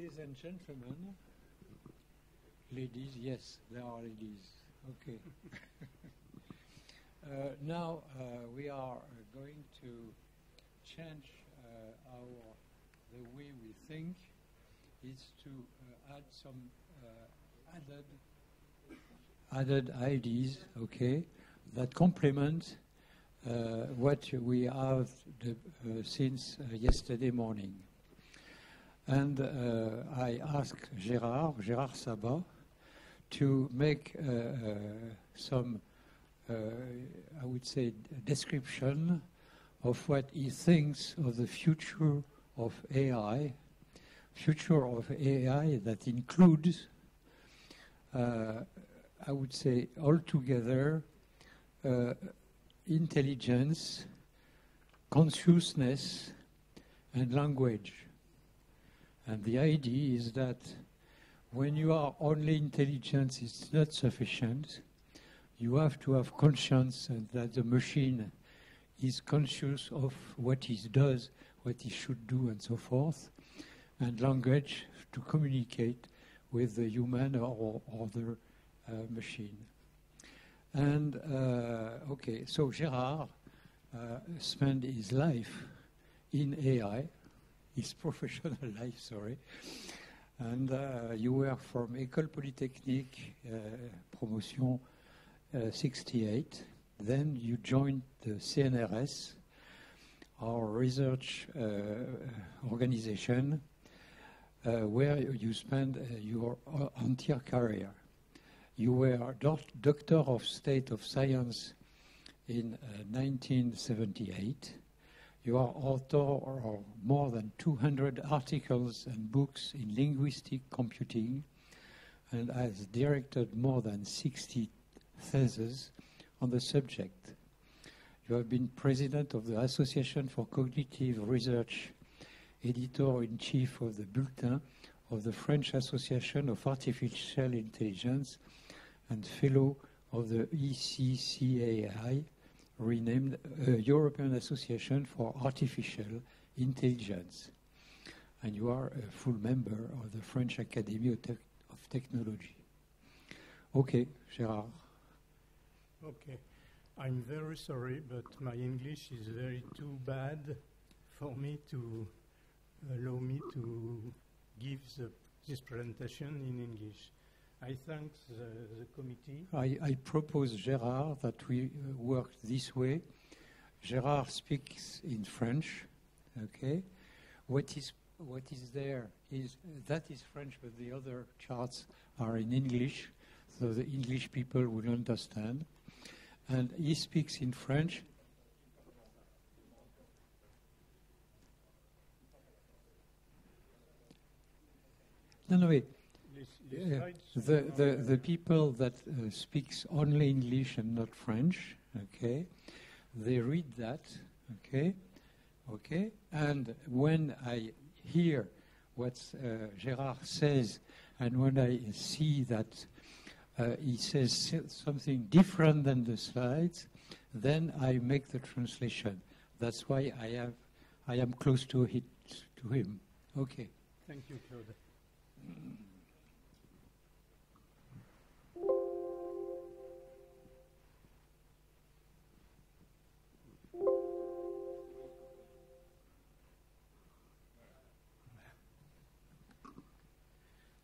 Ladies and gentlemen, ladies, yes, there are ladies. Okay. Now we are going to change the way we think. Is to add some added ideas, okay, that complement what we have since yesterday morning. And I asked Gérard Sabat, to make some, I would say, description of what he thinks of the future of AI that includes, I would say, altogether, intelligence, consciousness, and language. And the idea is that when you are only intelligence, it's not sufficient. You have to have conscience, and that the machine is conscious of what it does, what it should do, and so forth. And language to communicate with the human or other machine. And, okay, so Gérard spent his life in AI, his professional life, sorry. And you were from École Polytechnique, promotion 68. Then you joined the CNRS, our research organization, where you spent your entire career. You were Doctor of State of Science in 1978. You are author of more than 200 articles and books in linguistic computing and has directed more than 60 theses on the subject. You have been president of the Association for Cognitive Research, editor-in-chief of the Bulletin of the French Association of Artificial Intelligence, and fellow of the ECCAI, renamed European Association for Artificial Intelligence. And you are a full member of the French Academy of Technology. Okay, Gérard. Okay. I'm very sorry, but my English is very too bad for me to allow me to give this presentation in English. I thank the committee. I propose, Gérard, that we work this way. Gérard speaks in French, okay? What is there is, that is French, but the other charts are in English, so the English people will understand. And he speaks in French. No, wait. The people that speaks only English and not French, okay, they read that, okay, and when I hear what Gérard says, and when I see that he says something different than the slides, then I make the translation. That's why I am close to him. Okay. Thank you, Claude.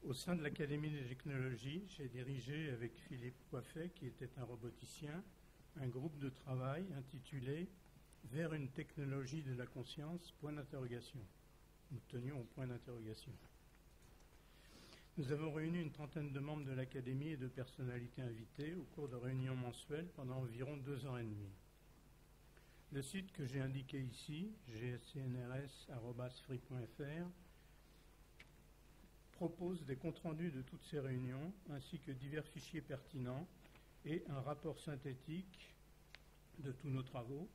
Au sein de l'Académie des technologies, j'ai dirigé avec Philippe Coiffet, qui était un roboticien, un groupe de travail intitulé « Vers une technologie de la conscience, point d'interrogation ». Nous tenions au point d'interrogation. Nous avons réuni une trentaine de membres de l'Académie et de personnalités invitées au cours de réunions mensuelles pendant environ 2 ans et demi. Le site que j'ai indiqué ici, gscnrs@free.fr, propose des comptes rendus de toutes ces réunions, ainsi que divers fichiers pertinents et un rapport synthétique de tous nos travaux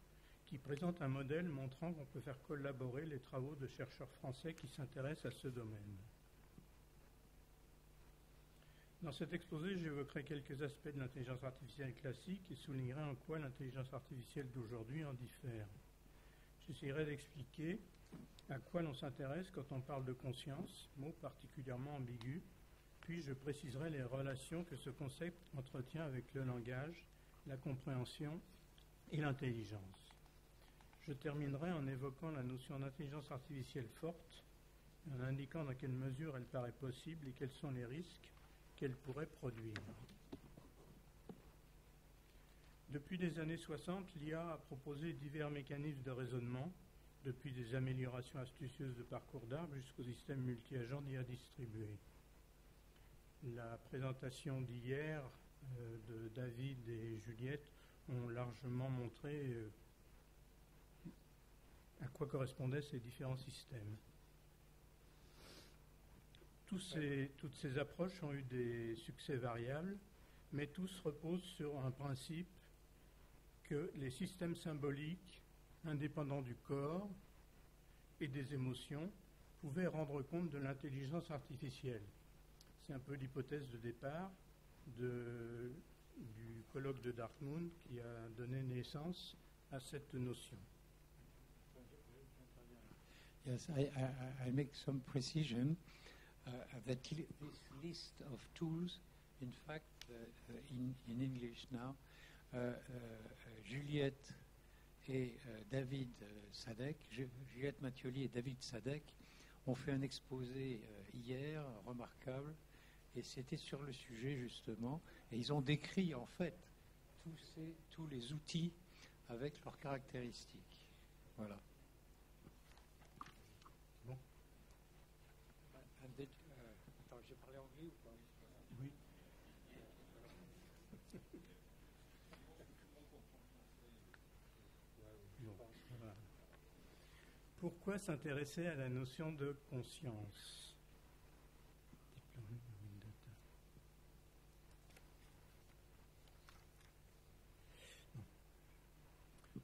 qui présente un modèle montrant qu'on peut faire collaborer les travaux de chercheurs français qui s'intéressent à ce domaine. Dans cet exposé, j'évoquerai quelques aspects de l'intelligence artificielle classique et soulignerai en quoi l'intelligence artificielle d'aujourd'hui en diffère. J'essaierai d'expliquer À quoi l'on s'intéresse quand on parle de conscience, mot particulièrement ambigu, puis je préciserai les relations que ce concept entretient avec le langage, la compréhension et l'intelligence. Je terminerai en évoquant la notion d'intelligence artificielle forte, en indiquant dans quelle mesure elle paraît possible et quels sont les risques qu'elle pourrait produire. Depuis les années 60, l'IA a proposé divers mécanismes de raisonnement, depuis des améliorations astucieuses de parcours d'arbre jusqu'au système multi-agent d'IA distribué. La présentation d'hier de David et Juliette ont largement montré à quoi correspondaient ces différents systèmes. Toutes ces approches ont eu des succès variables, mais tous reposent sur un principe que les systèmes symboliques, indépendants du corps et des émotions, pouvaient rendre compte de l'intelligence artificielle. C'est un peu l'hypothèse de départ du colloque de Dartmouth qui a donné naissance à cette notion. Yes, I make some precision that this list of tools, in fact, in English now, Juliette et David Sadek, Juliette Mattioli et David Sadek ont fait un exposé hier remarquable, et c'était sur le sujet justement, et ils ont décrit en fait tous les outils avec leurs caractéristiques. Voilà. Bon. Attends, j'ai parlé anglais ou pas? Oui. Voilà. Pourquoi s'intéresser à la notion de conscience?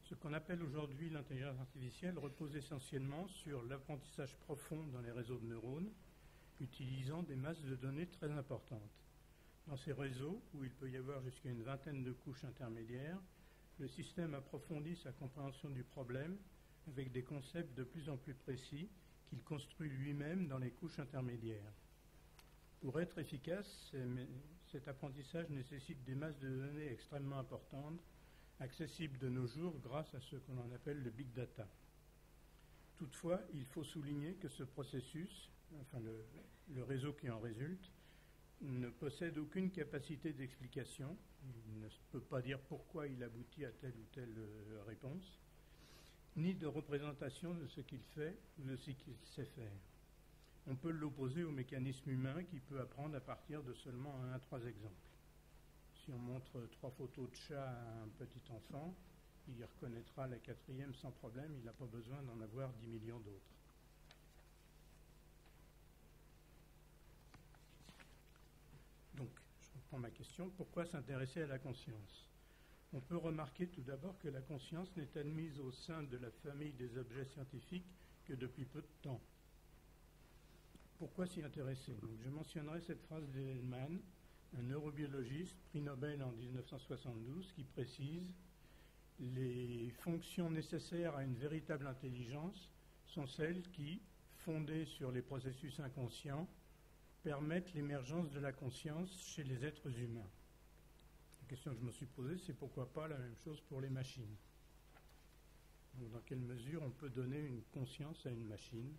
Ce qu'on appelle aujourd'hui l'intelligence artificielle repose essentiellement sur l'apprentissage profond dans les réseaux de neurones, utilisant des masses de données très importantes. Dans ces réseaux, où il peut y avoir jusqu'à une vingtaine de couches intermédiaires, le système approfondit sa compréhension du problème avec des concepts de plus en plus précis qu'il construit lui-même dans les couches intermédiaires. Pour être efficace, cet apprentissage nécessite des masses de données extrêmement importantes, accessibles de nos jours grâce à ce que l'on appelle le big data. Toutefois, il faut souligner que ce processus, enfin le réseau qui en résulte, ne possède aucune capacité d'explication. Il ne peut pas dire pourquoi il aboutit à telle ou telle réponse, ni de représentation de ce qu'il fait ou de ce qu'il sait faire. On peut l'opposer au mécanisme humain qui peut apprendre à partir de seulement 1 à 3 exemples. Si on montre 3 photos de chats à un petit enfant, il reconnaîtra la 4e sans problème, il n'a pas besoin d'en avoir 10 millions d'autres. Donc, je reprends ma question, pourquoi s'intéresser à la conscience? On peut remarquer tout d'abord que la conscience n'est admise au sein de la famille des objets scientifiques que depuis peu de temps. Pourquoi s'y intéresser? Donc, je mentionnerai cette phrase d'Hellman, un neurobiologiste, prix Nobel en 1972, qui précise « Les fonctions nécessaires à une véritable intelligence sont celles qui, fondées sur les processus inconscients, permettent l'émergence de la conscience chez les êtres humains. » La question que je me suis posée, c'est pourquoi pas la même chose pour les machines. Donc, dans quelle mesure on peut donner une conscience à une machine?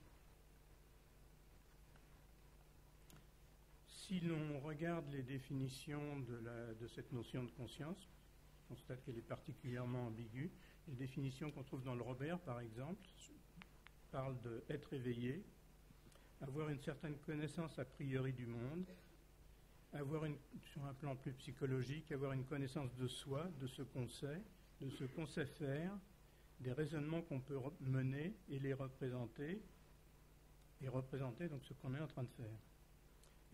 Si l'on regarde les définitions de cette notion de conscience, on constate qu'elle est particulièrement ambiguë. Les définitions qu'on trouve dans le Robert, par exemple, parlent d'être éveillé, avoir une certaine connaissance a priori du monde, sur un plan plus psychologique, avoir une connaissance de soi, de ce qu'on sait, de ce qu'on sait faire, des raisonnements qu'on peut mener et les représenter donc ce qu'on est en train de faire.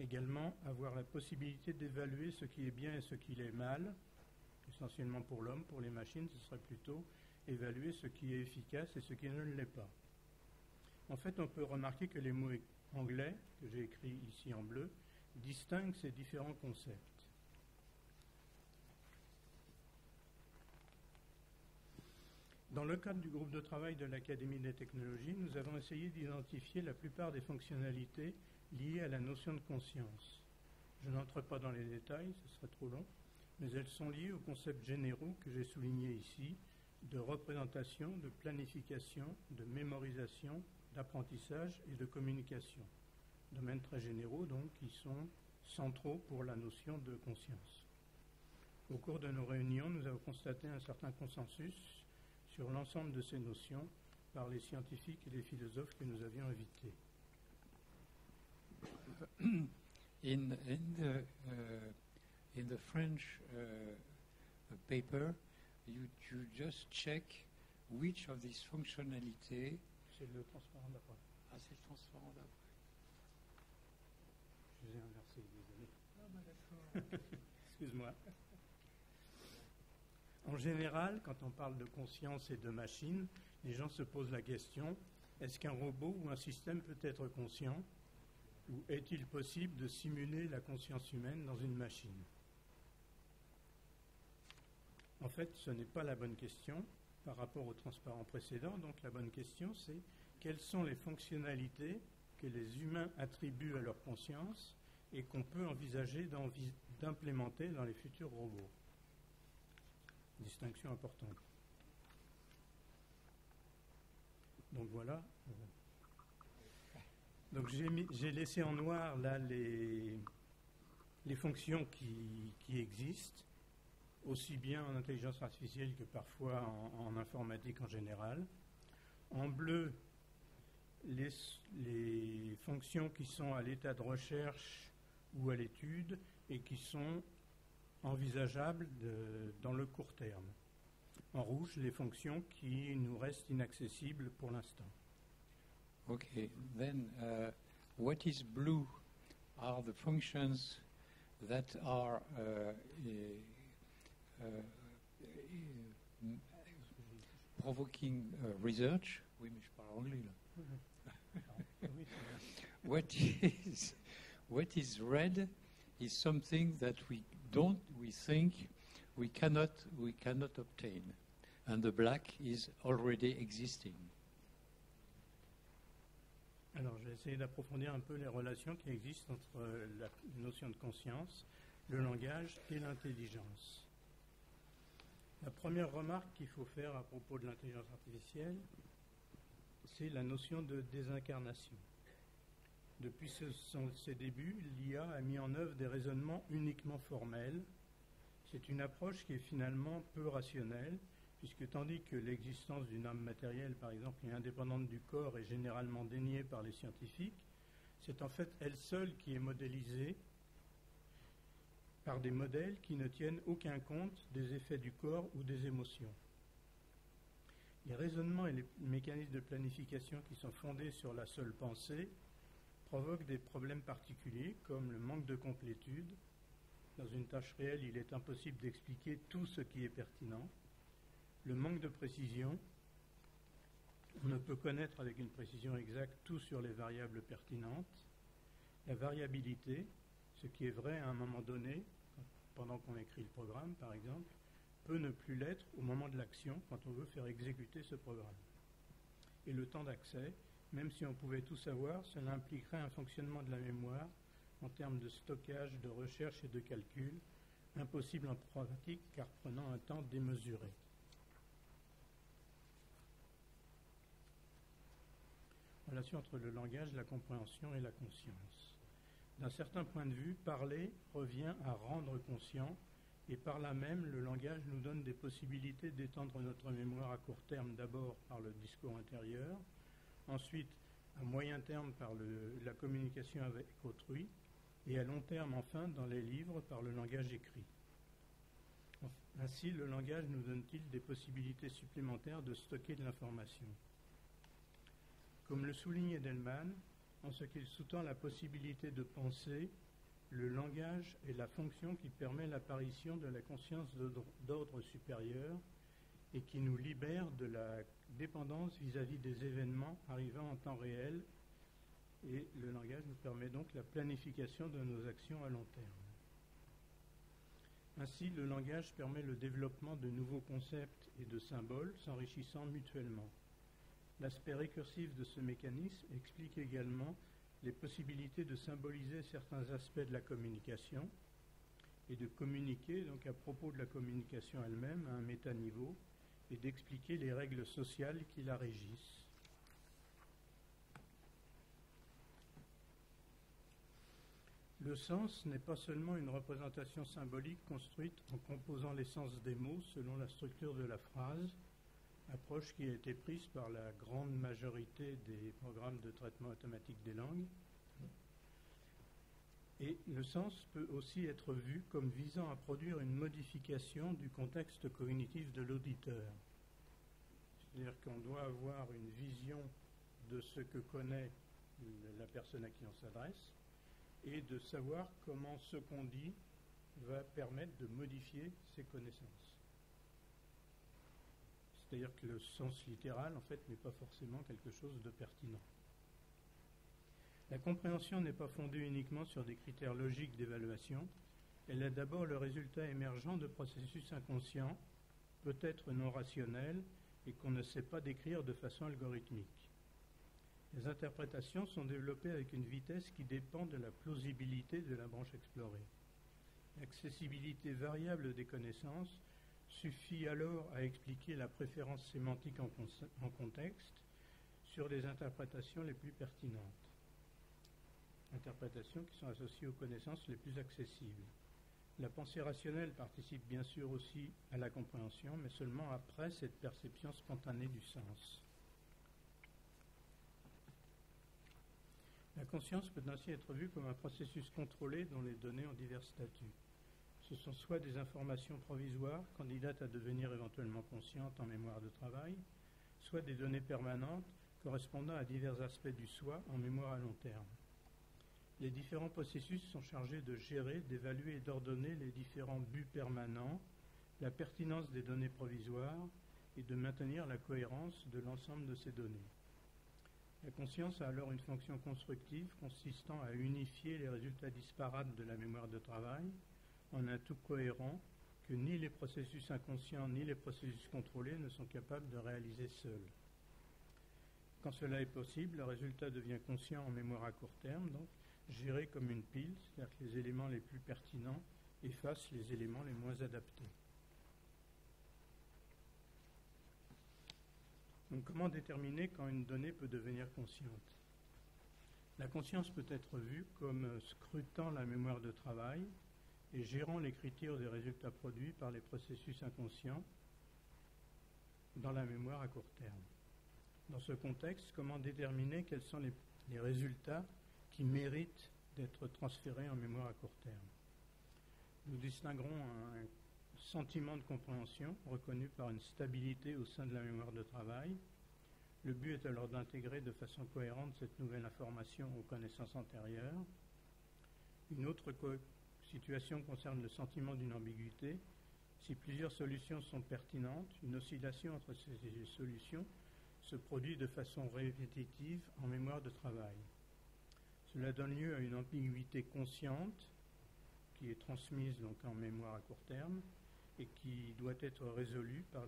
Également, avoir la possibilité d'évaluer ce qui est bien et ce qui est mal, essentiellement pour l'homme. Pour les machines, ce serait plutôt évaluer ce qui est efficace et ce qui ne l'est pas. En fait, on peut remarquer que les mots anglais, que j'ai écrits ici en bleu, distinguent ces différents concepts. Dans le cadre du groupe de travail de l'Académie des technologies, nous avons essayé d'identifier la plupart des fonctionnalités liées à la notion de conscience. Je n'entre pas dans les détails, ce serait trop long, mais elles sont liées aux concepts généraux que j'ai soulignés ici, de représentation, de planification, de mémorisation, d'apprentissage et de communication. Domaines très généraux, donc, qui sont centraux pour la notion de conscience. Au cours de nos réunions, nous avons constaté un certain consensus sur l'ensemble de ces notions par les scientifiques et les philosophes que nous avions invités. In the French paper, you just check which of these functionalities. C'est le transparent d'après. Ah, c'est le transparent d'après. Je vous ai inversé, désolé. Ah, bah d'accord. Excuse-moi. En général, quand on parle de conscience et de machine, les gens se posent la question, est-ce qu'un robot ou un système peut être conscient? Ou est-il possible de simuler la conscience humaine dans une machine? En fait, ce n'est pas la bonne question par rapport au transparent précédent. Donc la bonne question, c'est quelles sont les fonctionnalités que les humains attribuent à leur conscience et qu'on peut envisager d'implémenter dans les futurs robots. Distinction importante. Donc voilà. Donc j'ai laissé en noir là les fonctions qui existent, aussi bien en intelligence artificielle que parfois en informatique en général. En bleu, les fonctions qui sont à l'état de recherche ou à l'étude et qui sont envisageables dans le court terme. En rouge, les fonctions qui nous restent inaccessibles pour l'instant. Okay, then what is blue are the functions that are provoking research. Oui, mais je parle anglais là. What is red is something that we think we cannot obtain, and the black is already existing. Alors, je vais essayer d'approfondir un peu les relations qui existent entre la notion de conscience, le langage et l'intelligence. La première remarque qu'il faut faire à propos de l'intelligence artificielle, c'est la notion de désincarnation. Depuis ses débuts, l'IA a mis en œuvre des raisonnements uniquement formels. C'est une approche qui est finalement peu rationnelle, puisque tandis que l'existence d'une âme matérielle, par exemple, est indépendante du corps et généralement déniée par les scientifiques, c'est en fait elle seule qui est modélisée par des modèles qui ne tiennent aucun compte des effets du corps ou des émotions. Les raisonnements et les mécanismes de planification qui sont fondés sur la seule pensée provoquent des problèmes particuliers, comme le manque de complétude. Dans une tâche réelle, il est impossible d'expliquer tout ce qui est pertinent. Le manque de précision, on ne peut connaître avec une précision exacte tout sur les variables pertinentes. La variabilité, ce qui est vrai à un moment donné, pendant qu'on écrit le programme par exemple, peut ne plus l'être au moment de l'action quand on veut faire exécuter ce programme. Et le temps d'accès, même si on pouvait tout savoir, cela impliquerait un fonctionnement de la mémoire en termes de stockage, de recherche et de calcul, impossible en pratique car prenant un temps démesuré. Relation entre le langage, la compréhension et la conscience. D'un certain point de vue, parler revient à rendre conscient, et par là même, le langage nous donne des possibilités d'étendre notre mémoire à court terme, d'abord par le discours intérieur, ensuite à moyen terme par la communication avec autrui, et à long terme enfin dans les livres par le langage écrit. Ainsi, le langage nous donne-t-il des possibilités supplémentaires de stocker de l'information. Comme le souligne Edelman, en ce qu'il sous-tend la possibilité de penser, le langage est la fonction qui permet l'apparition de la conscience d'ordre supérieur et qui nous libère de la dépendance vis-à-vis des événements arrivant en temps réel, et le langage nous permet donc la planification de nos actions à long terme. Ainsi, le langage permet le développement de nouveaux concepts et de symboles s'enrichissant mutuellement. L'aspect récursif de ce mécanisme explique également les possibilités de symboliser certains aspects de la communication et de communiquer donc à propos de la communication elle-même à un métaniveau et d'expliquer les règles sociales qui la régissent. Le sens n'est pas seulement une représentation symbolique construite en composant les sens des mots selon la structure de la phrase, approche qui a été prise par la grande majorité des programmes de traitement automatique des langues. Et le sens peut aussi être vu comme visant à produire une modification du contexte cognitif de l'auditeur. C'est-à-dire qu'on doit avoir une vision de ce que connaît la personne à qui on s'adresse et de savoir comment ce qu'on dit va permettre de modifier ses connaissances. C'est-à-dire que le sens littéral, en fait, n'est pas forcément quelque chose de pertinent. La compréhension n'est pas fondée uniquement sur des critères logiques d'évaluation. Elle est d'abord le résultat émergent de processus inconscients, peut-être non rationnels, et qu'on ne sait pas décrire de façon algorithmique. Les interprétations sont développées avec une vitesse qui dépend de la plausibilité de la branche explorée. L'accessibilité variable des connaissances suffit alors à expliquer la préférence sémantique en contexte sur les interprétations les plus pertinentes. Interprétations qui sont associées aux connaissances les plus accessibles. La pensée rationnelle participe bien sûr aussi à la compréhension, mais seulement après cette perception spontanée du sens. La conscience peut ainsi être vue comme un processus contrôlé dont les données ont divers statuts. Ce sont soit des informations provisoires, candidates à devenir éventuellement conscientes en mémoire de travail, soit des données permanentes correspondant à divers aspects du soi en mémoire à long terme. Les différents processus sont chargés de gérer, d'évaluer et d'ordonner les différents buts permanents, la pertinence des données provisoires et de maintenir la cohérence de l'ensemble de ces données. La conscience a alors une fonction constructive consistant à unifier les résultats disparates de la mémoire de travail en un tout cohérent que ni les processus inconscients ni les processus contrôlés ne sont capables de réaliser seuls. Quand cela est possible, le résultat devient conscient en mémoire à court terme, donc géré comme une pile, c'est-à-dire que les éléments les plus pertinents effacent les éléments les moins adaptés. Donc, comment déterminer quand une donnée peut devenir consciente? La conscience peut être vue comme scrutant la mémoire de travail et gérant l'écriture des résultats produits par les processus inconscients dans la mémoire à court terme. Dans ce contexte, comment déterminer quels sont les résultats qui méritent d'être transférés en mémoire à court terme? Nous distinguerons un sentiment de compréhension reconnu par une stabilité au sein de la mémoire de travail. Le but est alors d'intégrer de façon cohérente cette nouvelle information aux connaissances antérieures. Une autre situation concerne le sentiment d'une ambiguïté. Si plusieurs solutions sont pertinentes, une oscillation entre ces solutions se produit de façon répétitive en mémoire de travail. Cela donne lieu à une ambiguïté consciente qui est transmise donc en mémoire à court terme et qui doit être résolue par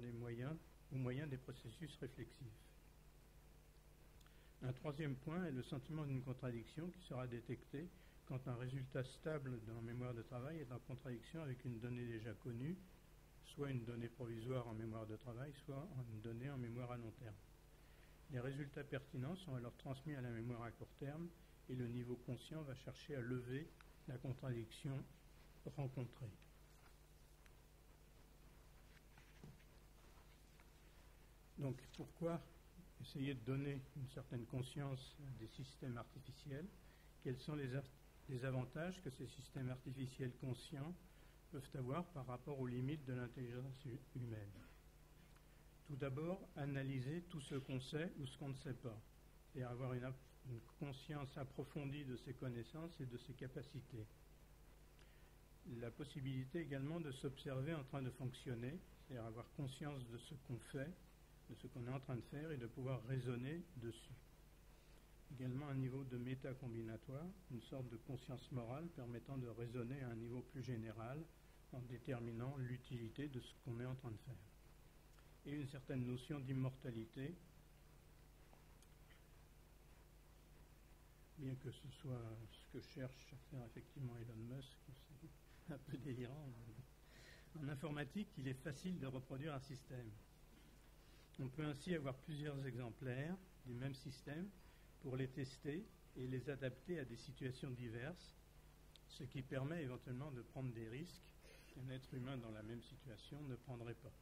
au moyen des processus réflexifs. Un troisième point est le sentiment d'une contradiction qui sera détecté quand un résultat stable dans la mémoire de travail est en contradiction avec une donnée déjà connue, soit une donnée provisoire en mémoire de travail, soit une donnée en mémoire à long terme. Les résultats pertinents sont alors transmis à la mémoire à court terme et le niveau conscient va chercher à lever la contradiction rencontrée. Donc, pourquoi essayer de donner une certaine conscience à des systèmes artificiels? Quels sont les avantages que ces systèmes artificiels conscients peuvent avoir par rapport aux limites de l'intelligence humaine? Tout d'abord, analyser tout ce qu'on sait ou ce qu'on ne sait pas, et avoir une conscience approfondie de ses connaissances et de ses capacités. La possibilité également de s'observer en train de fonctionner, c'est-à-dire avoir conscience de ce qu'on fait, de ce qu'on est en train de faire et de pouvoir raisonner dessus. Également un niveau de métacombinatoire, une sorte de conscience morale permettant de raisonner à un niveau plus général en déterminant l'utilité de ce qu'on est en train de faire. Et une certaine notion d'immortalité, bien que ce soit ce que cherche à faire effectivement Elon Musk, c'est un peu délirant. En informatique, il est facile de reproduire un système. On peut ainsi avoir plusieurs exemplaires du même système pour les tester et les adapter à des situations diverses, ce qui permet éventuellement de prendre des risques qu'un être humain dans la même situation ne prendrait pas.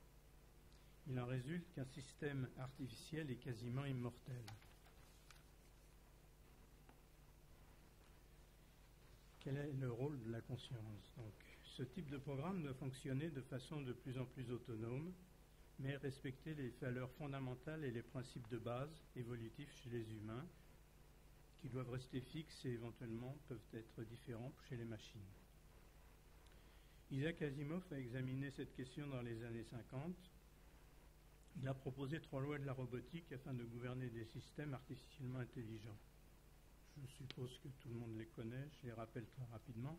Il en résulte qu'un système artificiel est quasiment immortel. Quel est le rôle de la conscience? Donc, ce type de programme doit fonctionner de façon de plus en plus autonome, mais respecter les valeurs fondamentales et les principes de base évolutifs chez les humains, qui doivent rester fixes et éventuellement peuvent être différents chez les machines. Isaac Asimov a examiné cette question dans les années 50. Il a proposé 3 lois de la robotique afin de gouverner des systèmes artificiellement intelligents. Je suppose que tout le monde les connaît, je les rappelle très rapidement.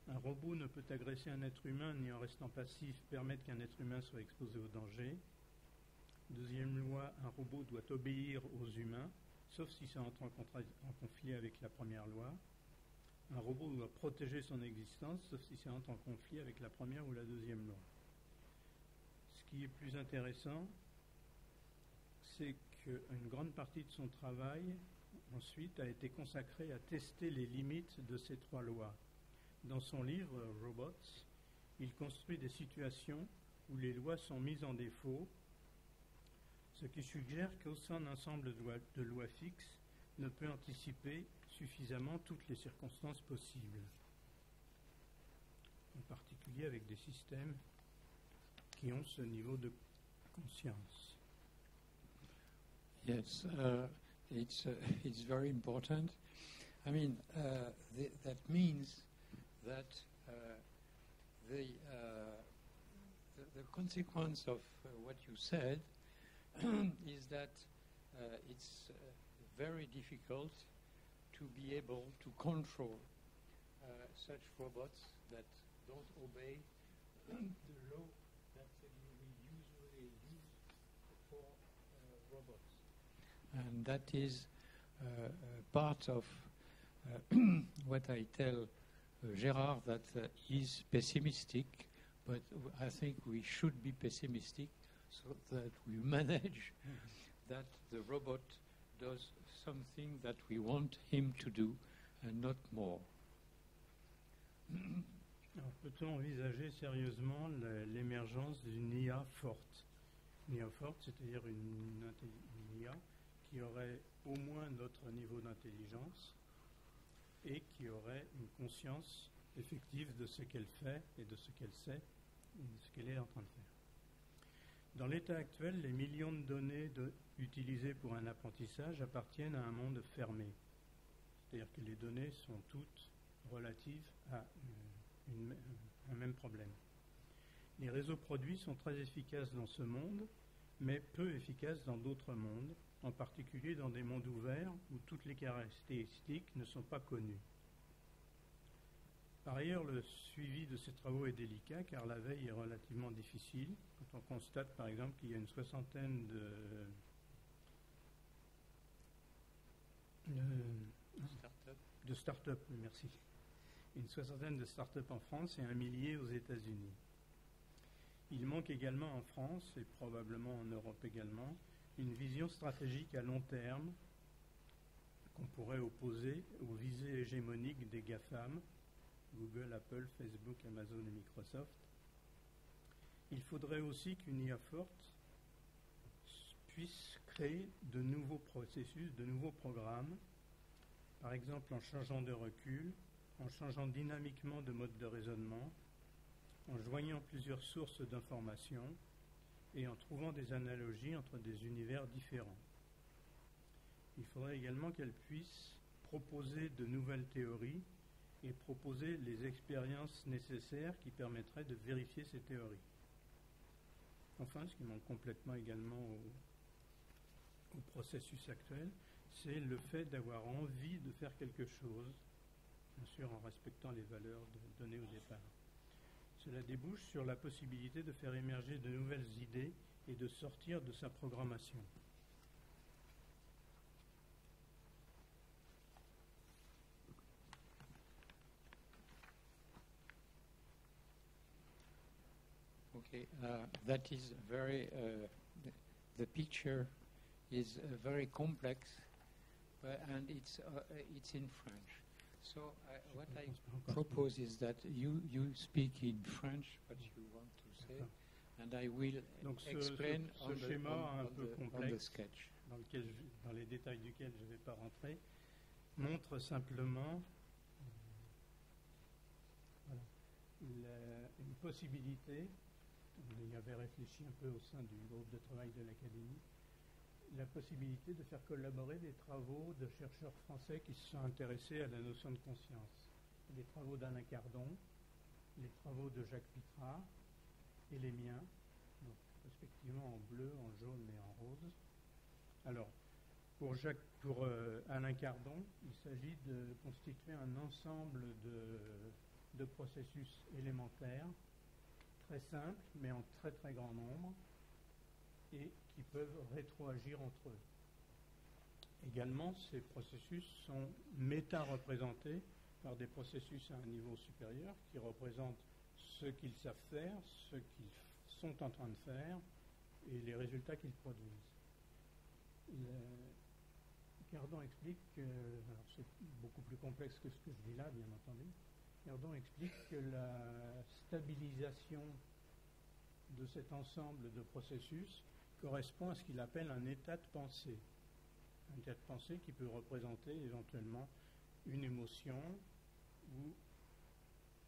Un robot ne peut agresser un être humain ni en restant passif permettre qu'un être humain soit exposé au danger. Deuxième loi, un robot doit obéir aux humains, sauf si ça entre en conflit avec la première loi. Un robot doit protéger son existence, sauf si ça entre en conflit avec la première ou la deuxième loi. Ce qui est plus intéressant, c'est qu'une grande partie de son travail, ensuite, a été consacrée à tester les limites de ces 3 lois. Dans son livre « Robots », il construit des situations où les lois sont mises en défaut, ce qui suggère qu'au sein d'un ensemble de lois fixes, ne peut anticiper suffisamment toutes les circonstances possibles, en particulier avec des systèmes qui ont ce niveau de conscience. Yes, it's very important. I mean, that means that the consequence of what you said is that it's very difficult to be able to control such robots that don't obey the law that we usually use for robots. And that is part of what I tell Gérard, that he's pessimistic, but I think we should be pessimistic so that we manage that the robot does something that we want him to do and not more. Alors, peut-on envisager sérieusement l'émergence d'une IA forte? Une IA forte, c'est-à-dire une IA qui aurait au moins notre niveau d'intelligence et qui aurait une conscience effective de ce qu'elle fait et de ce qu'elle sait et de ce qu'elle est en train de faire. Dans l'état actuel, les millions de données utilisées pour un apprentissage appartiennent à un monde fermé. C'est-à-dire que les données sont toutes relatives à un même problème. Les réseaux produits sont très efficaces dans ce monde, mais peu efficaces dans d'autres mondes, en particulier dans des mondes ouverts où toutes les caractéristiques ne sont pas connues. Par ailleurs, le suivi de ces travaux est délicat car la veille est relativement difficile. Quand on constate par exemple qu'il y a une soixantaine de start-up, merci. Une soixantaine de start-up en France et 1 millier aux États-Unis. Il manque également en France, et probablement en Europe également, une vision stratégique à long terme qu'on pourrait opposer aux visées hégémoniques des GAFAM, Google, Apple, Facebook, Amazon et Microsoft. Il faudrait aussi qu'une IA forte puisse créer de nouveaux processus, de nouveaux programmes, par exemple en changeant de recul, en changeant dynamiquement de mode de raisonnement, en joignant plusieurs sources d'informations et en trouvant des analogies entre des univers différents. Il faudrait également qu'elle puisse proposer de nouvelles théories et proposer les expériences nécessaires qui permettraient de vérifier ces théories. Enfin, ce qui manque complètement également au processus actuel, c'est le fait d'avoir envie de faire quelque chose, bien sûr en respectant les valeurs données au départ. Cela débouche sur la possibilité de faire émerger de nouvelles idées et de sortir de sa programmation. Okay, that is very. The picture is very complex, and it's in French. So what I propose is that you speak in French what you want to say, and I will explain on the sketch. Dans les détails duquel je ne vais pas rentrer, montre simplement une possibilité. On y avait réfléchi un peu au sein du groupe de travail de l'Académie, la possibilité de faire collaborer des travaux de chercheurs français qui se sont intéressés à la notion de conscience. Les travaux d'Alain Cardon, les travaux de Jacques Pittrat et les miens, donc respectivement en bleu, en jaune et en rose. Alors, pour Alain Cardon, il s'agit de constituer un ensemble de processus élémentaires très simples, mais en très très grand nombre, et qui peuvent rétroagir entre eux. Également, ces processus sont méta-représentés par des processus à un niveau supérieur qui représentent ce qu'ils savent faire, ce qu'ils sont en train de faire et les résultats qu'ils produisent. Cardon explique que, alors c'est beaucoup plus complexe que ce que je dis là, bien entendu, Cardon explique que la stabilisation de cet ensemble de processus correspond à ce qu'il appelle un état de pensée. Un état de pensée qui peut représenter éventuellement une émotion ou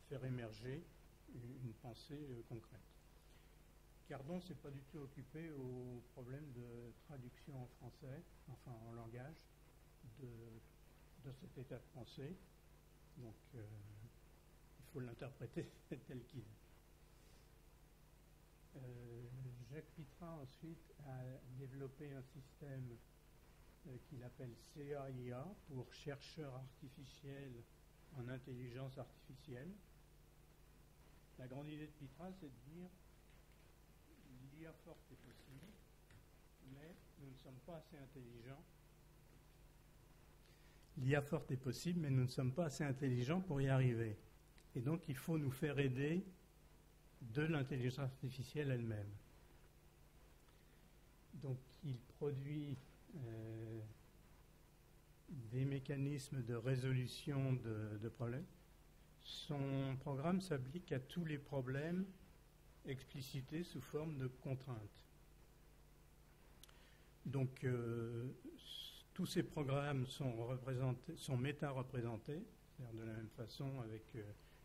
faire émerger une pensée concrète. Cardon ne s'est pas du tout occupé au problème de traduction en français, enfin en langage, de cet état de pensée. Donc, il faut l'interpréter tel qu'il est. Jacques Pittrat ensuite a développé un système qu'il appelle CAIA pour chercheur artificiel en intelligence artificielle. La grande idée de Pittrat, c'est de dire l'IA forte est possible, mais nous ne sommes pas assez intelligents. L'IA forte est possible, mais nous ne sommes pas assez intelligents pour y arriver. Et donc, il faut nous faire aider de l'intelligence artificielle elle-même. Donc, il produit des mécanismes de résolution de problèmes. Son programme s'applique à tous les problèmes explicités sous forme de contraintes. Donc, tous ces programmes sont méta-représentés, c'est-à-dire de la même façon avec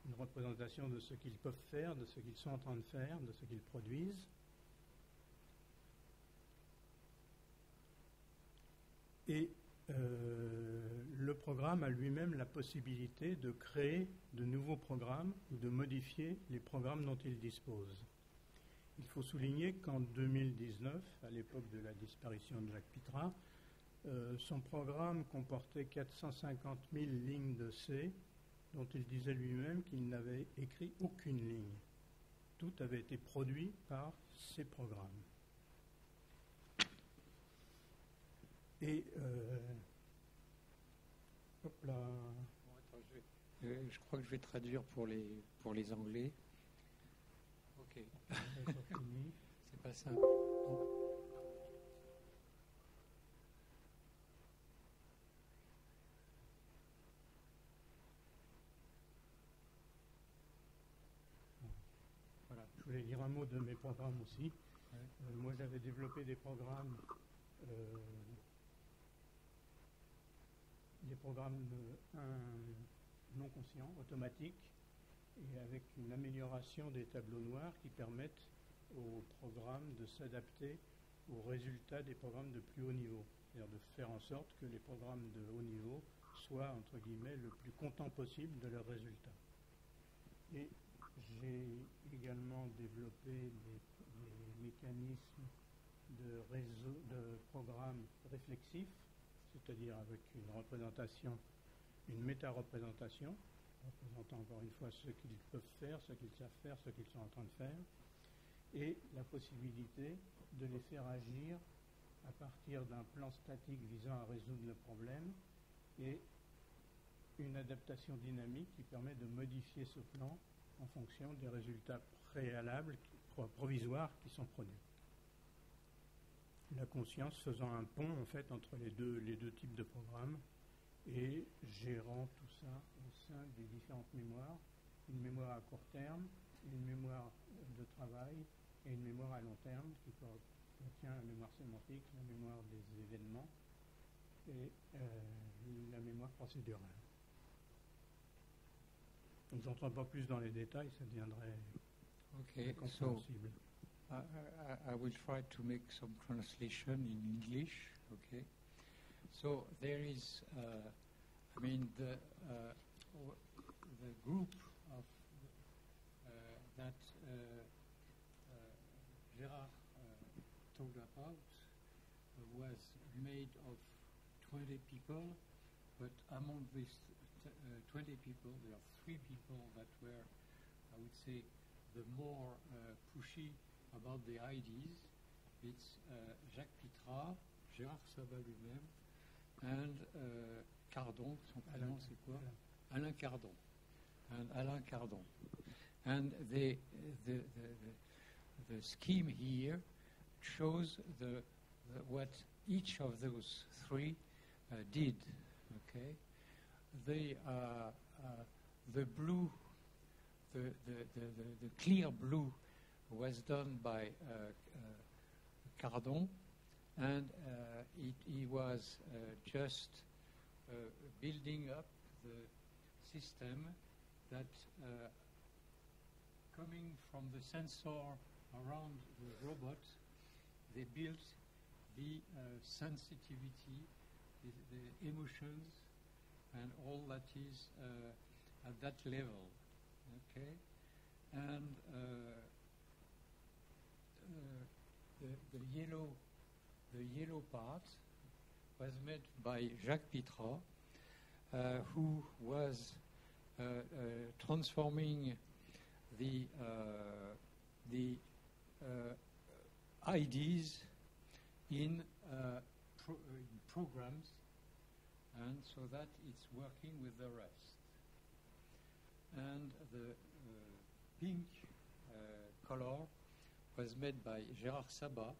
une représentation de ce qu'ils peuvent faire, de ce qu'ils sont en train de faire, de ce qu'ils produisent. Et le programme a lui-même la possibilité de créer de nouveaux programmes ou de modifier les programmes dont il dispose. Il faut souligner qu'en 2019, à l'époque de la disparition de Jacques Pittrat, son programme comportait 450 000 lignes de C, dont il disait lui-même qu'il n'avait écrit aucune ligne. Tout avait été produit par ces programmes. Et hop là. Bon, attends, je crois que je vais traduire pour les Anglais. Ok. C'est pas simple. Bon. Voilà. Je voulais dire un mot de mes programmes aussi. Ouais. Moi, j'avais développé des programmes non conscients, automatiques, et avec une amélioration des tableaux noirs qui permettent aux programmes de s'adapter aux résultats des programmes de plus haut niveau. C'est-à-dire de faire en sorte que les programmes de haut niveau soient, entre guillemets, le plus contents possible de leurs résultats. Et j'ai également développé des mécanismes de programmes réflexifs, c'est-à-dire avec une représentation, une méta-représentation représentant encore une fois ce qu'ils peuvent faire, ce qu'ils savent faire, ce qu'ils sont en train de faire, et la possibilité de les faire agir à partir d'un plan statique visant à résoudre le problème et une adaptation dynamique qui permet de modifier ce plan en fonction des résultats préalables, provisoires qui sont produits. La conscience faisant un pont en fait entre les deux types de programmes et gérant tout ça au sein des différentes mémoires, une mémoire à court terme, une mémoire de travail et une mémoire à long terme qui contient la mémoire sémantique, la mémoire des événements et la mémoire procédurale. Donc, j'entre pas plus dans les détails, ça deviendrait incompréhensible. I will try to make some translation in English. Okay. So there is, I mean, the group of that Gérard talked about was made of 20 people, but among these 20 people, there are 3 people that were, I would say, the more pushy about the ideas. It's Jacques Pitrat, Gérard Sabat lui-même, and Cardon. Son prénom c'est quoi? Alain Cardon. And Alain Cardon. And the scheme here shows what each of those 3 did. Okay, the blue, the clear blue was done by Cardon, and he was just building up the system that coming from the sensor around the robot, they built the sensitivity, the emotions, and all that is at that level. Okay, and the yellow part was made by Jacques Pitrat, who was transforming the ideas in programs, and so that it's working with the rest. And the pink color was made by Gérard Sabat.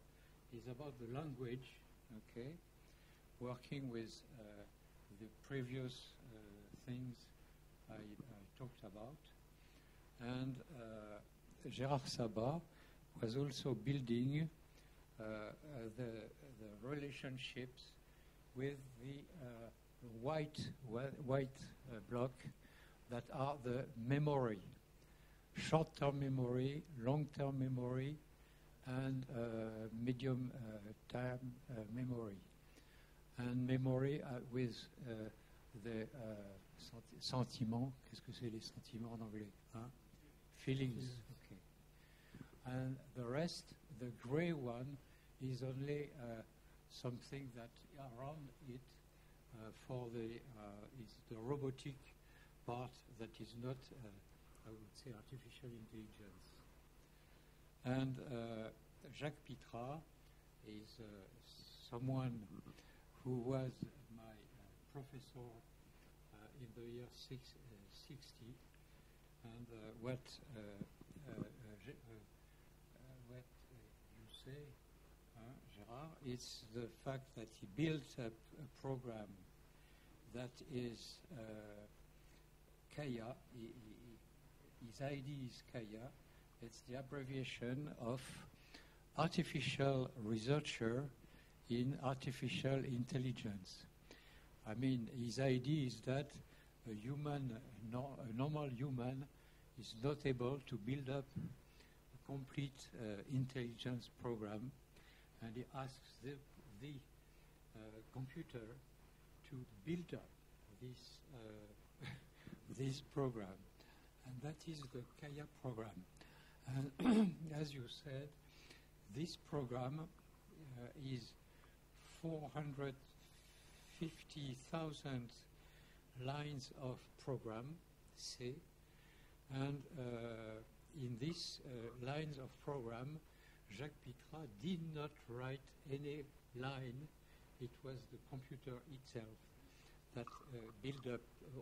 Is about the language, okay, working with the previous things I talked about. And Gérard Sabat was also building the relationships with the white block that are the memory, short-term memory, long-term memory, and medium-term memory. And memory with the sentiments. Qu'est-ce que c'est les sentiments en anglais? Hein? Feelings. Okay. And the rest, the gray one, is only something that around it for is the robotic part that is not, I would say, artificial intelligence. And Jacques Pitrat is someone who was my professor in the year 60. And what you say, Gérard, it's the fact that he built up a program that is Kaya. His ID is Kaya. It's the abbreviation of Artificial Researcher in Artificial Intelligence. I mean, his idea is that a normal human is not able to build up a complete intelligence program, and he asks the computer to build up this program, and that is the Kaya program. And as you said, this program is 450,000 lines of program, C. And in this lines of program, Jacques Pitrat did not write any line. It was the computer itself that built up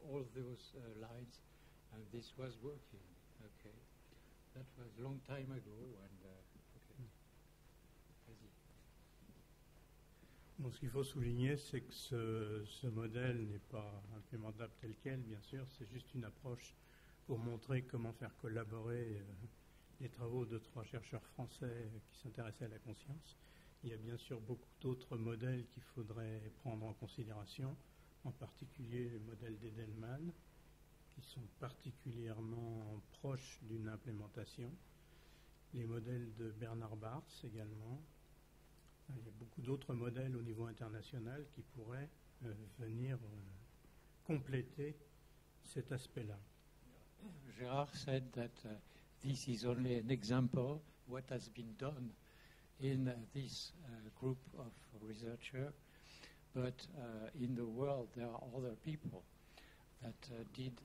all those lines, and this was working. Okay, that was a long time ago. And okay. Vas-y. Bon, ce qu'il faut souligner, c'est que ce modèle n'est pas implémentable tel quel, bien sûr. C'est juste une approche pour montrer comment faire collaborer les travaux de 3 chercheurs français qui s'intéressaient à la conscience. Il y a bien sûr beaucoup d'autres modèles qu'il faudrait prendre en considération, en particulier les modèles d'Edelman, qui sont particulièrement proches d'une implémentation. Les modèles de Bernard Barthes également. Il y a beaucoup d'autres modèles au niveau international qui pourraient venir compléter cet aspect-là. Gérard said that this is only an example what has been done in this group of researchers, but in the world there are other people that did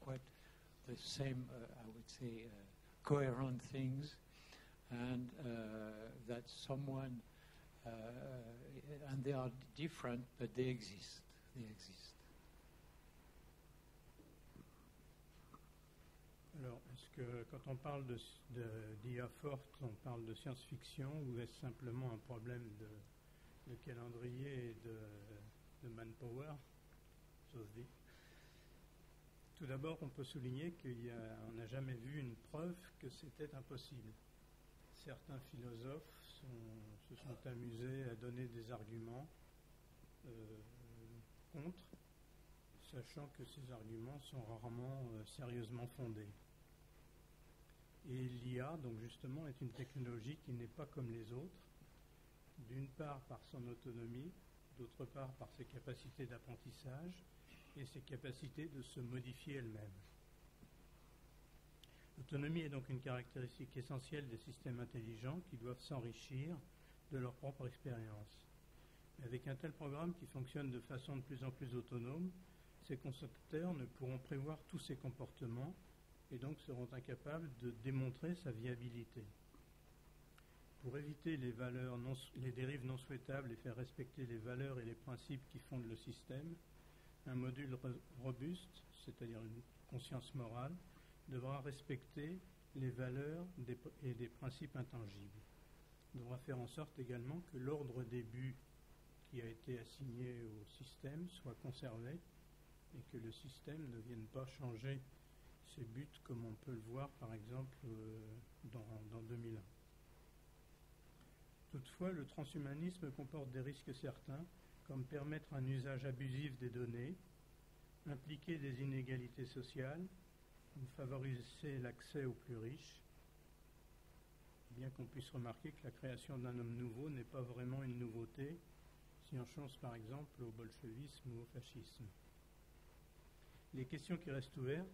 quite the same, I would say, coherent things, and that someone, and they are different, but they exist. They exist. Alors, est-ce que quand on parle d'IA forte, on parle de science-fiction ou est-ce simplement un problème de calendrier et de manpower, j'ose dire. Tout d'abord, on peut souligner qu'on n'a jamais vu une preuve que c'était impossible. Certains philosophes se sont amusés à donner des arguments contre, sachant que ces arguments sont rarement sérieusement fondés. Et l'IA, donc justement, est une technologie qui n'est pas comme les autres, d'une part par son autonomie, d'autre part par ses capacités d'apprentissage et ses capacités de se modifier elle-même. L'autonomie est donc une caractéristique essentielle des systèmes intelligents qui doivent s'enrichir de leur propre expérience. Avec un tel programme qui fonctionne de façon de plus en plus autonome, ces constructeurs ne pourront prévoir tous ses comportements et donc seront incapables de démontrer sa viabilité. Pour éviter les dérives non souhaitables et faire respecter les valeurs et les principes qui fondent le système, un module robuste, c'est-à-dire une conscience morale, devra respecter les valeurs et des principes intangibles. Il devra faire en sorte également que l'ordre des buts qui a été assigné au système soit conservé et que le système ne vienne pas changer ses buts comme on peut le voir par exemple dans 2001. Toutefois, le transhumanisme comporte des risques certains, comme permettre un usage abusif des données, impliquer des inégalités sociales, favoriser l'accès aux plus riches, bien qu'on puisse remarquer que la création d'un homme nouveau n'est pas vraiment une nouveauté, si on pense par exemple au bolchevisme ou au fascisme. Les questions qui restent ouvertes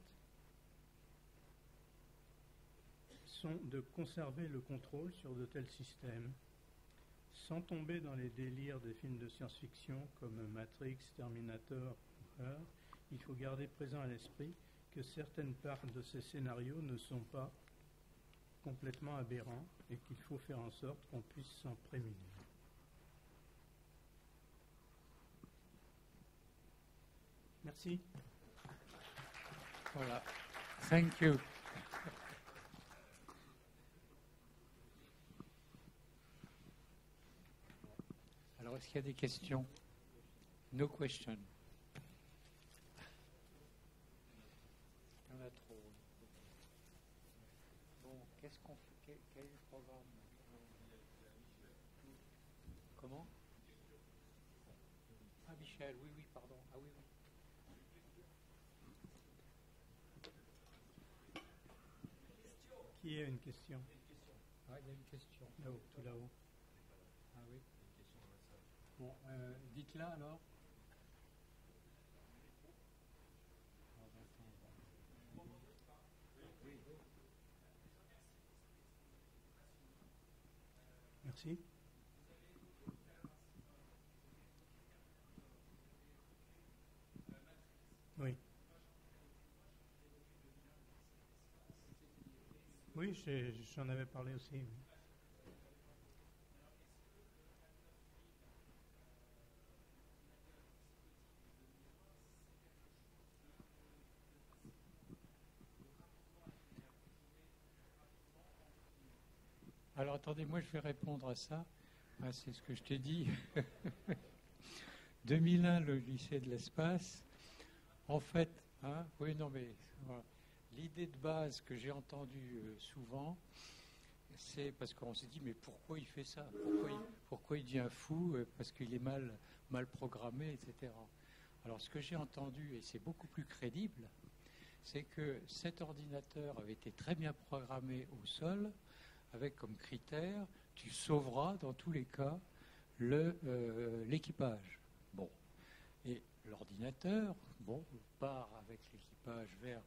sont de conserver le contrôle sur de tels systèmes, sans tomber dans les délires des films de science-fiction comme Matrix, Terminator ou Her. Il faut garder présent à l'esprit que certaines parts de ces scénarios ne sont pas complètement aberrants et qu'il faut faire en sorte qu'on puisse s'en prémunir. Merci. Voilà. Thank you. Alors, est-ce qu'il y a des questions? No question. Il y en a trop. Bon, qu'est-ce qu'on fait? Quel est le programme? Comment? Ah, Michel, oui, oui, pardon. Ah, oui, oui. Qui a une question? Ah, il y a une question. Là-haut, tout là-haut. Ah oui. Bon, dites-la alors. Merci. Oui. Oui, j'en avais parlé aussi. Oui. Alors attendez, moi je vais répondre à ça. Ah, c'est ce que je t'ai dit. 2001, le lycée de l'espace. En fait, hein, oui, non, mais voilà. L'idée de base que j'ai entendue souvent, c'est parce qu'on s'est dit, mais pourquoi il fait ça? Pourquoi il devient fou? Parce qu'il est mal programmé, etc. Alors, ce que j'ai entendu, et c'est beaucoup plus crédible, c'est que cet ordinateur avait été très bien programmé au sol, avec comme critère, tu sauveras dans tous les cas l'équipage. Bon. Et l'ordinateur, bon, part avec l'équipage vers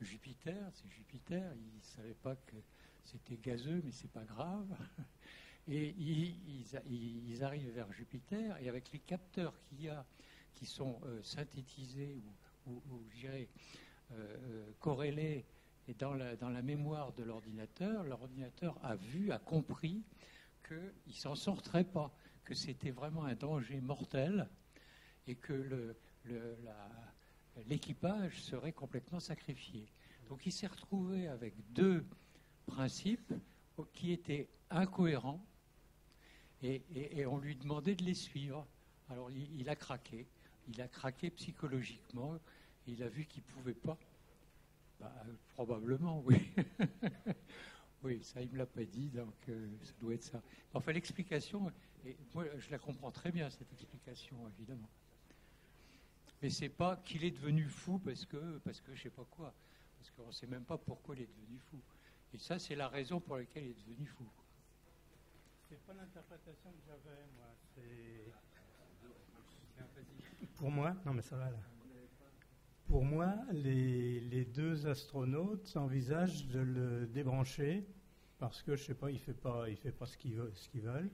Jupiter. C'est Jupiter. Ils ne savaient pas que c'était gazeux, mais c'est pas grave. Et ils arrivent vers Jupiter, et avec les capteurs qu'il y a, qui sont synthétisés ou je dirais, corrélés et dans la mémoire de l'ordinateur a compris qu'il ne s'en sortirait pas, que c'était vraiment un danger mortel et que l'équipage serait complètement sacrifié. Donc il s'est retrouvé avec deux principes qui étaient incohérents et on lui demandait de les suivre. Alors il a craqué psychologiquement, il a vu qu'il ne pouvait pas. Probablement, oui. Oui, ça, il ne me l'a pas dit, donc ça doit être ça. Enfin, l'explication, et moi, je la comprends très bien, cette explication, évidemment. Mais c'est pas qu'il est devenu fou parce que je sais pas quoi. Parce qu'on ne sait même pas pourquoi il est devenu fou. Et ça, c'est la raison pour laquelle il est devenu fou. C'est pas l'interprétation que j'avais, moi. Pour moi, non mais ça va là. Pour moi, les deux astronautes envisagent de le débrancher parce que, je sais pas, il fait pas ce qu'ils veulent.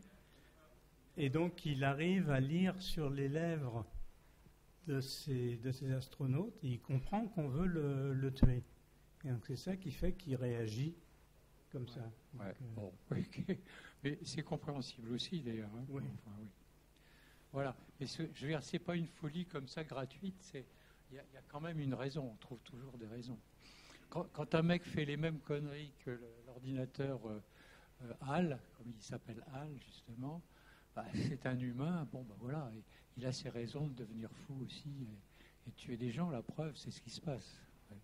Et donc, il arrive à lire sur les lèvres de ces astronautes et il comprend qu'on veut le tuer. Et donc, c'est ça qui fait qu'il réagit comme ça. Ouais, donc, bon, okay. Mais c'est compréhensible aussi, d'ailleurs. Hein. Oui. Enfin, oui. Voilà. Mais je veux dire, c'est pas une folie comme ça gratuite, il y a quand même une raison, on trouve toujours des raisons. Quand un mec fait les mêmes conneries que l'ordinateur HAL, comme il s'appelle HAL justement, c'est un humain, voilà, il a ses raisons de devenir fou aussi et de tuer des gens, la preuve, c'est ce qui se passe. Ouais.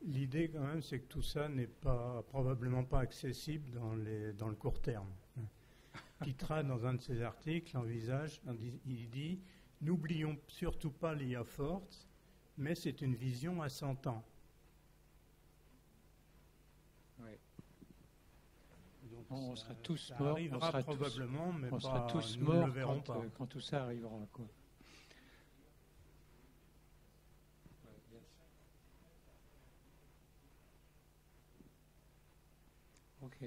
L'idée quand même, c'est que tout ça n'est probablement pas accessible dans le court terme. Pitra, dans un de ses articles, il dit « N'oublions surtout pas l'IA forte, mais c'est une vision à 100 ans. » Oui. Donc on sera tous morts. On sera probablement, mais on sera tous nous morts ne le verrons pas. Quand tout ça arrivera. Quoi. Ok.